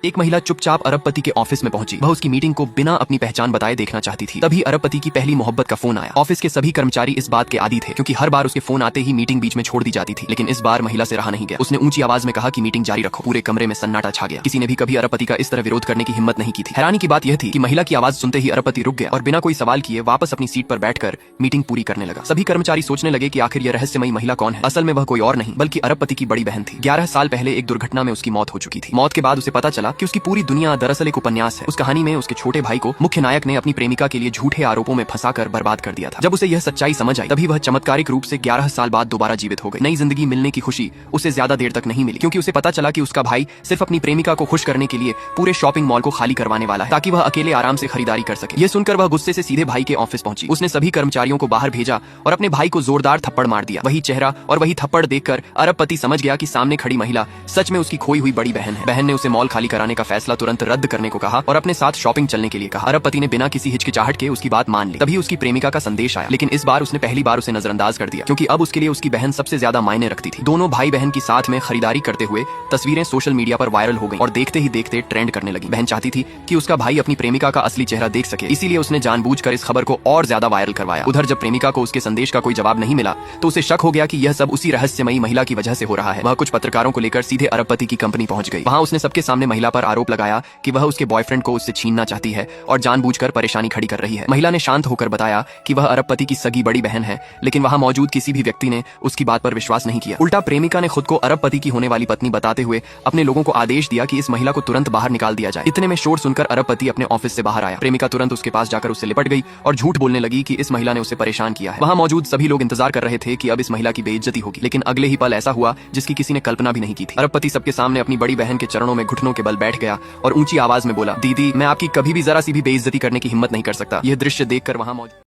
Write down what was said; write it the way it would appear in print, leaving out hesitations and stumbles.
एक महिला चुपचाप अरबपति के ऑफिस में पहुंची। वह उसकी मीटिंग को बिना अपनी पहचान बताए देखना चाहती थी। तभी अरबपति की पहली मोहब्बत का फोन आया। ऑफिस के सभी कर्मचारी इस बात के आदी थे, क्योंकि हर बार उसके फोन आते ही मीटिंग बीच में छोड़ दी जाती थी। लेकिन इस बार महिला से रहा नहीं गया। उसने ऊंची आवाज में कहा कि मीटिंग जारी रखो। पूरे कमरे में सन्नाटा छा गया। किसी ने भी कभी अरबपति का इस तरह विरोध करने की हिम्मत नहीं की थी। हैरानी की बात यह थी कि महिला की आवाज सुनते ही अरबपति रुक गया और बिना कोई सवाल किए वापस अपनी सीट पर बैठकर मीटिंग पूरी करने लगा। सभी कर्मचारी सोचने लगे कि आखिर यह रहस्यमयी महिला कौन है। असल में वह कोई और नहीं बल्कि अरबपति की बड़ी बहन थी। 11 साल पहले एक दुर्घटना में उसकी मौत हो चुकी थी। मौत के बाद उसे पता चला कि उसकी पूरी दुनिया दरअसल एक उपन्यास है। उस कहानी में उसके छोटे भाई को मुख्य नायक ने अपनी प्रेमिका के लिए झूठे आरोपों में फंसाकर बर्बाद कर दिया था। जब उसे यह सच्चाई समझ आई तभी वह चमत्कारिक रूप से 11 साल बाद दोबारा जीवित हो गई। नई जिंदगी मिलने की खुशी उसे ज्यादा देर तक नहीं मिली, क्योंकि उसे पता चला कि उसका भाई सिर्फ अपनी प्रेमिका को खुश करने के लिए पूरे शॉपिंग मॉल को खाली करवाने वाला है, ताकि वह अकेले आराम से खरीदारी कर सके। यह सुनकर वह गुस्से से सीधे भाई के ऑफिस पहुंची। उसने सभी कर्मचारियों को बाहर भेजा और अपने भाई को जोरदार थप्पड़ मार दिया। वही चेहरा और वही थप्पड़ देखकर अरबपति समझ गया कि सामने खड़ी महिला सच में उसकी खोई हुई बड़ी बहन है। बहन ने उसे मॉल खाली कराने का फैसला तुरंत रद्द करने को कहा और अपने साथ शॉपिंग चलने के लिए कहा। अरबपति ने बिना किसी हिचकिचाहट के उसकी बात मान ली। तभी उसकी प्रेमिका का संदेश आया, लेकिन इस बार उसने पहली बार उसे नजरअंदाज कर दिया, क्योंकि अब उसके लिए उसकी बहन सबसे ज्यादा मायने रखती थी। दोनों भाई बहन की साथ में खरीदारी करते हुए तस्वीरें सोशल मीडिया पर वायरल हो गई और देखते ही देखते ट्रेंड करने लगी। बहन चाहती थी कि उसका भाई अपनी प्रेमिका का असली चेहरा देख सके, इसीलिए उसने जानबूझकर इस खबर को और ज्यादा वायरल करवाया। उधर जब प्रेमिका को उसके संदेश का कोई जवाब नहीं मिला तो उसे शक हो गया कि यह सब उसी रहस्यमयी महिला की वजह से हो रहा है। वह कुछ पत्रकारों को लेकर सीधे अरबपति की कंपनी पहुंच गई। वहां उसने सबके सामने महिला पर आरोप लगाया कि वह उसके बॉयफ्रेंड को उससे छीनना चाहती है और जानबूझकर परेशानी खड़ी कर रही है। महिला ने शांत होकर बताया कि वह अरबपति की सगी बड़ी बहन है, लेकिन वहां मौजूद किसी भी व्यक्ति ने उसकी बात पर विश्वास नहीं किया। उल्टा प्रेमिका ने खुद को अरबपति की होने वाली पत्नी बताते हुए अपने लोगों को आदेश दिया कि इस महिला को तुरंत बाहर निकाल दिया जाए। इतने में शोर सुनकर अरबपति अपने ऑफिस से बाहर आया। प्रेमिका तुरंत उसके पास जाकर उससे लिपट गई और झूठ बोलने लगी कि इस महिला ने उसे परेशान किया है। वहां मौजूद सभी लोग इंतजार कर रहे थे कि अब इस महिला की बेइज्जती होगी, लेकिन अगले ही पल ऐसा हुआ जिसकी किसी ने कल्पना भी नहीं की थी। अरबपति सबके सामने अपनी बड़ी बहन के चरणों में घुटनों के बल बैठ गया और ऊंची आवाज में बोला, दीदी, मैं आपकी कभी भी जरा सी भी बेइज्जती करने की हिम्मत नहीं कर सकता। यह दृश्य देखकर वहां मौजूद